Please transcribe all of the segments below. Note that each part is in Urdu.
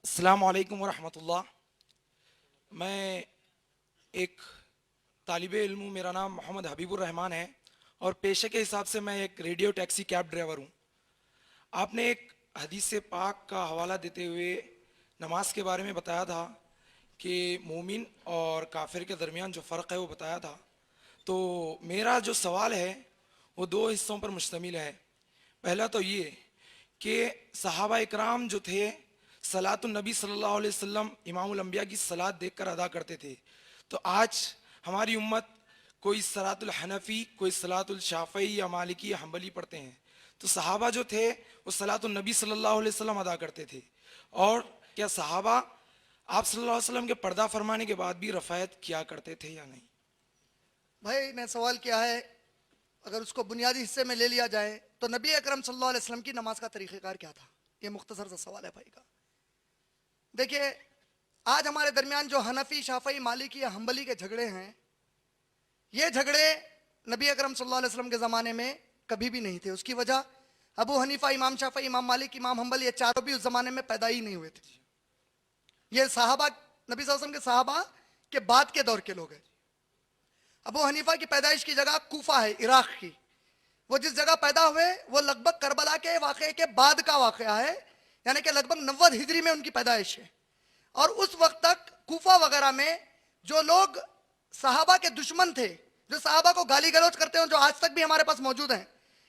السلام علیکم ورحمۃ اللہ. میں ایک طالب علم ہوں. میرا نام محمد حبیب الرحمان ہے اور پیشے کے حساب سے میں ایک ریڈیو ٹیکسی کیب ڈرائیور ہوں. آپ نے ایک حدیث پاک کا حوالہ دیتے ہوئے نماز کے بارے میں بتایا تھا کہ مومن اور کافر کے درمیان جو فرق ہے وہ بتایا تھا. تو میرا جو سوال ہے وہ دو حصوں پر مشتمل ہے. پہلا تو یہ کہ صحابہ اکرام جو تھے صلاۃ النبی صلی اللہ علیہ وسلم امام الانبیاء کی صلاۃ دیکھ کر ادا کرتے تھے. تو آج ہماری امت کوئی صلاۃ الحنفی، کوئی صلاۃ الشافعی یا مالکی یا حنبلی پڑھتے ہیں. تو صحابہ جو تھے وہ صلاۃ النبی صلی اللہ علیہ وسلم ادا کرتے تھے. اور کیا صحابہ آپ صلی اللہ علیہ وسلم کے پردہ فرمانے کے بعد بھی رفعت کیا کرتے تھے یا نہیں؟ بھائی نے سوال کیا ہے، اگر اس کو بنیادی حصے میں لے لیا جائے تو نبی اکرم صلی اللہ علیہ وسلم کی نماز کا طریقہ کار کیا تھا. یہ مختصر سا سوال ہے بھائی کا. دیکھیے، آج ہمارے درمیان جو حنفی، شافعی، مالکی یا حنبلی کے جھگڑے ہیں، یہ جھگڑے نبی اکرم صلی اللہ علیہ وسلم کے زمانے میں کبھی بھی نہیں تھے. اس کی وجہ ابو حنیفہ، امام شافعی، امام مالک، امام حنبل، یہ چاروں بھی اس زمانے میں پیدا ہی نہیں ہوئے تھے. یہ صحابہ، نبی صلی اللہ علیہ وسلم کے صحابہ کے بعد کے دور کے لوگ ہیں. ابو حنیفہ کی پیدائش کی جگہ کوفہ ہے، عراق کی. وہ جس جگہ پیدا ہوئے وہ لگ بھگ کربلا کے واقعے کے بعد کا واقعہ ہے، یعنی کہ لگ بھگ 90 ہجری میں ان کی پیدائش ہے. اور اس وقت تک کوفہ وغیرہ میں جو لوگ صحابہ کے دشمن تھے، جو صحابہ کو گالی گلوچ کرتے ہیں، جو آج تک بھی ہمارے پاس موجود ہیں،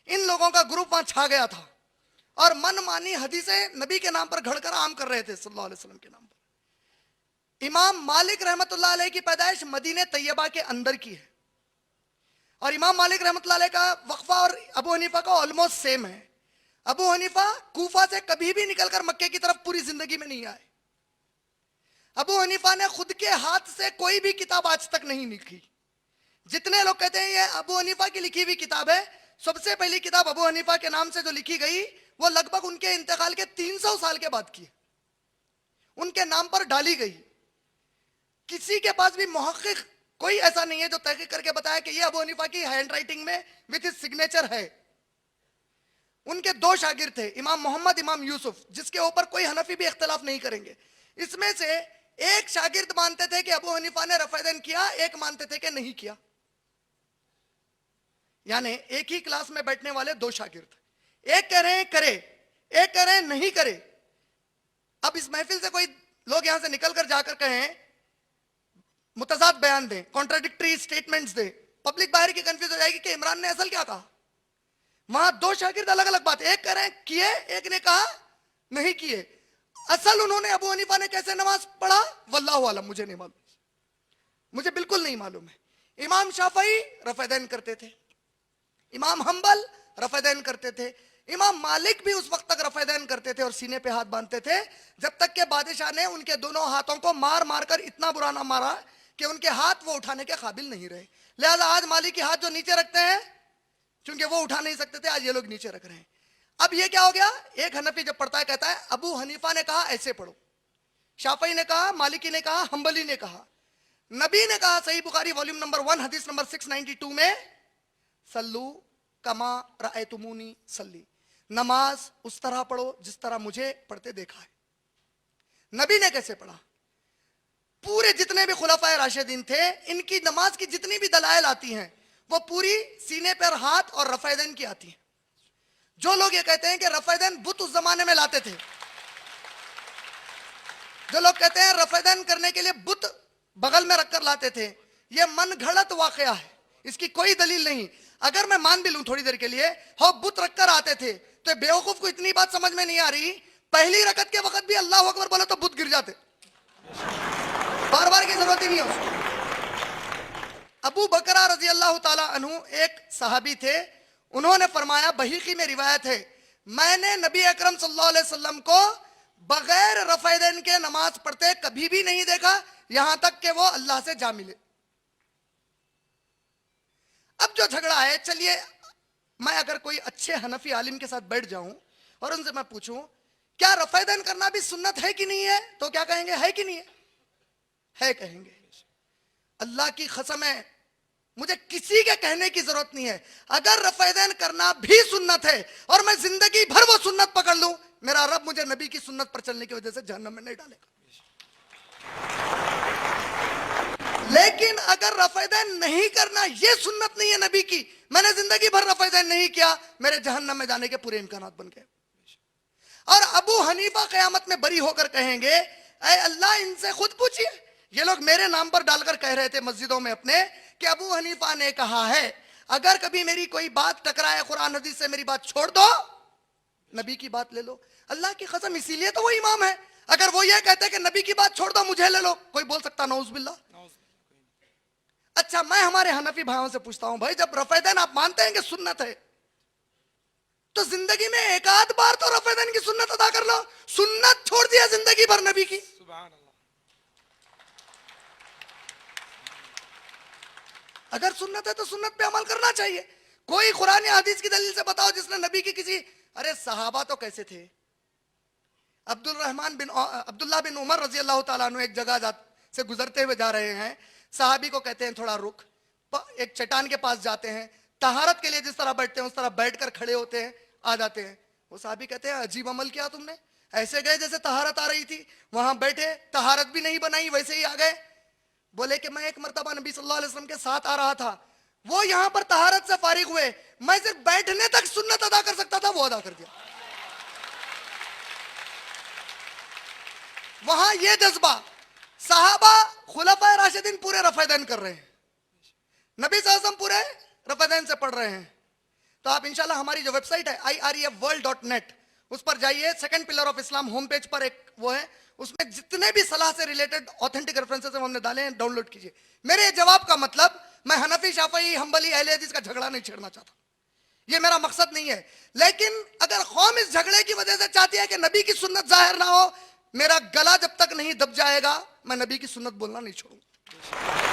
ان لوگوں کا گروپ وہاں چھا گیا تھا اور من مانی حدیثیں نبی کے نام پر گھڑ کر عام کر رہے تھے صلی اللہ علیہ وسلم کے نام پر. امام مالک رحمۃ اللہ علیہ کی پیدائش مدینہ طیبہ کے اندر کی ہے، اور امام مالک رحمۃ اللہ علیہ کا وقفہ اور ابو حنیفہ کا آلموسٹ سیم ہے. ابو حنیفہ کوفہ سے کبھی بھی نکل کر مکے کی طرف پوری زندگی میں نہیں آئے. ابو حنیفہ نے خود کے ہاتھ سے کوئی بھی کتاب آج تک نہیں لکھی. جتنے لوگ کہتے ہیں یہ ابو حنیفہ کی لکھی ہوئی کتاب ہے، سب سے پہلی کتاب ابو حنیفہ کے نام سے جو لکھی گئی وہ لگ بھگ ان کے انتقال کے 300 سال کے بعد کی، ان کے نام پر ڈالی گئی. کسی کے پاس بھی محقق کوئی ایسا نہیں ہے جو تحقیق کر کے بتایا کہ یہ ابو حنیفہ کی ہینڈ رائٹنگ میں وتھ ہز سگنیچر ہے. ان کے دو شاگرد تھے، امام محمد، امام یوسف، جس کے اوپر کوئی حنفی بھی اختلاف نہیں کریں گے. اس میں سے ایک شاگرد مانتے تھے کہ ابو حنیفہ نے رفع دین کیا، ایک مانتے تھے کہ نہیں کیا. یعنی ایک ہی کلاس میں بیٹھنے والے دو شاگرد، ایک کہہ رہے ہیں کرے، ایک کہہ رہے ہیں نہیں کرے. اب اس محفل سے کوئی لوگ یہاں سے نکل کر جا کر کہیں متضاد بیان دیں، کانٹراڈکٹری سٹیٹمنٹس دیں، پبلک باہر کی کنفیوز ہو جائے گی کہ عمران نے اصل کیا کہا. وہاں دو شاگرد الگ الگ بات، ایک کہہ رہے ہیں کیے، ایک نے کہا نہیں کیے. اصل انہوں نے ابو حنیفہ نے کیسے نماز پڑھا واللہ عالم، مجھے نہیں معلوم، مجھے بالکل نہیں معلوم ہے. امام شافعی رفع دین کرتے تھے، امام حنبل رفع دین کرتے تھے، امام مالک بھی اس وقت تک رفع دین کرتے تھے اور سینے پہ ہاتھ باندھتے تھے جب تک کہ بادشاہ نے ان کے دونوں ہاتھوں کو مار مار کر اتنا برا نہ مارا کہ ان کے ہاتھ وہ اٹھانے کے قابل نہیں رہے. لہذا آج مالکی ہاتھ جو نیچے رکھتے ہیں، چونکہ وہ اٹھا نہیں سکتے تھے، آج یہ لوگ نیچے رکھ رہے ہیں. اب یہ کیا ہو گیا، ایک حنفی جب پڑھتا ہے کہتا ہے ابو حنیفہ نے کہا ایسے پڑھو، شافعی نے کہا، مالکی نے کہا، حنبلی نے کہا. نبی نے کہا صحیح بخاری والیوم نمبر 1 حدیث نمبر 692 میں، سلو کما رأیتمونی صلی، نماز اس طرح پڑھو جس طرح مجھے پڑھتے دیکھا ہے. نبی نے کیسے پڑھا؟ پورے جتنے بھی خلفائے راشدین تھے، ان کی نماز کی جتنی بھی دلائل آتی ہیں وہ پوری سینے پر ہاتھ اور رفع دین کی آتی ہیں. جو لوگ یہ کہتے ہیں کہ رفع دین بت اس زمانے میں لاتے تھے، جو لوگ کہتے ہیں رفع دین کرنے کے لیے بت بغل میں رکھ کر لاتے تھے، یہ من گھڑت واقعہ ہے، اس کی کوئی دلیل نہیں. اگر میں مان بھی لوں تھوڑی دیر کے لیے ہو بت رکھ کر آتے تھے، تو بیوقوف کو اتنی بات سمجھ میں نہیں آ رہی پہلی رکعت کے وقت بھی اللہ اکبر بولے تو بت گر جاتے، بار بار کی ضرورت ہی نہیں ہے اس کو. ابو بکرہ رضی اللہ تعالی عنہ ایک صحابی تھے، انہوں نے فرمایا، بحیقی میں روایت ہے، میں نے نبی اکرم صلی اللہ علیہ وسلم کو بغیر رفع دین کے نماز پڑھتے کبھی بھی نہیں دیکھا، یہاں تک کہ وہ اللہ سے جا ملے. اب جو جھگڑا ہے، چلیے میں اگر کوئی اچھے حنفی عالم کے ساتھ بیٹھ جاؤں اور ان سے میں پوچھوں کیا رفع دین کرنا بھی سنت ہے کہ نہیں ہے، تو کیا کہیں گے؟ ہے کہ نہیں ہے؟ ہے کہیں گے. اللہ کی قسم ہے، مجھے کسی کے کہنے کی ضرورت نہیں ہے، اگر رفع دین کرنا بھی سنت ہے اور میں زندگی بھر وہ سنت پکڑ لوں، میرا رب مجھے نبی کی سنت پر چلنے کی وجہ سے جہنم میں نہیں ڈالے گا. لیکن اگر رفع دین نہیں کرنا یہ سنت نہیں ہے نبی کی, میں نے زندگی بھر رفع دین نہیں کیا, میرے جہنم میں جانے کے پورے امکانات بن گئے. اور ابو حنیفہ قیامت میں بری ہو کر کہیں گے اے اللہ ان سے خود پوچھئے, یہ لوگ میرے نام پر ڈال کر کہہ رہے تھے مسجدوں میں اپنے کہ ابو حنیفہ نے کہا ہے اگر کبھی میری کوئی بات ٹکرائے قرآن حدیث سے میری بات چھوڑ دو, نبی کی بات لے لو. اللہ کی قسم اسی لیے تو وہ امام ہے. اگر وہ یہ کہتے کہ نبی کی بات چھوڑ دو مجھے لے لو, کوئی بول سکتا نعوذ باللہ؟ اچھا میں ہمارے حنفی بھائیوں سے پوچھتا ہوں, بھائی جب رفع دین آپ مانتے ہیں کہ سنت ہے تو زندگی میں ایک آدھ بار تو رفع دین کی سنت ادا کر لو. سنت چھوڑ دیا زندگی بھر نبی کی. سبحان اللہ. اگر سنت ہے تو سنت پہ عمل کرنا چاہیے. کوئی قرآن یا حدیث کی دلیل سے بتاؤ جس نے نبی کی کسی, ارے صحابہ تو کیسے تھے. عبداللہ بن عمر رضی اللہ تعالیٰ عنہ ایک جگہ سے گزرتے ہوئے جا رہے ہیں, صحابی کو کہتے ہیں تھوڑا رک, ایک چٹان کے پاس جاتے ہیں, طہارت کے لیے جس طرح بیٹھتے ہیں اس طرح بیٹھ کر کھڑے ہوتے ہیں, آ جاتے ہیں. وہ صحابی کہتے ہیں عجیب عمل کیا تم نے, ایسے گئے جیسے طہارت آ رہی تھی, وہاں بیٹھے طہارت بھی نہیں بنائی ویسے ہی آ گئے. بولے کہ میں ایک مرتبہ نبی صلی اللہ علیہ وسلم کے ساتھ آ رہا تھا, وہ یہاں پر طہارت سے فارغ ہوئے, میں صرف بیٹھنے تک سنت ادا کر سکتا تھا, وہ ادا کر دیا. وہاں یہ جذبہ, صحابہ خلفائے راشدین پورے رفع دین کر رہے ہیں, نبی صلی اللہ علیہ وسلم پورے رفع دین سے پڑھ رہے ہیں. تو آپ انشاءاللہ ہماری جو ویب سائٹ ہے irefworld.net اس پر جائیے, second pillar of Islam home page پر ایک وہ ہے, اس میں جتنے بھی صلاح سے ریلیٹڈ آتھینٹک ریفرنسز ہم نے ڈالے ہیں ڈاؤن لوڈ کیجئے. میرے جواب کا مطلب, میں حنفی شافعی حنبلی اہل حدیث کا جھگڑا نہیں چھیڑنا چاہتا, یہ میرا مقصد نہیں ہے. لیکن اگر قوم اس جھگڑے کی وجہ سے چاہتی ہے کہ نبی کی سنت ظاہر نہ ہو, میرا گلا جب تک نہیں دب جائے گا میں نبی کی سنت بولنا نہیں چھوڑوں گا.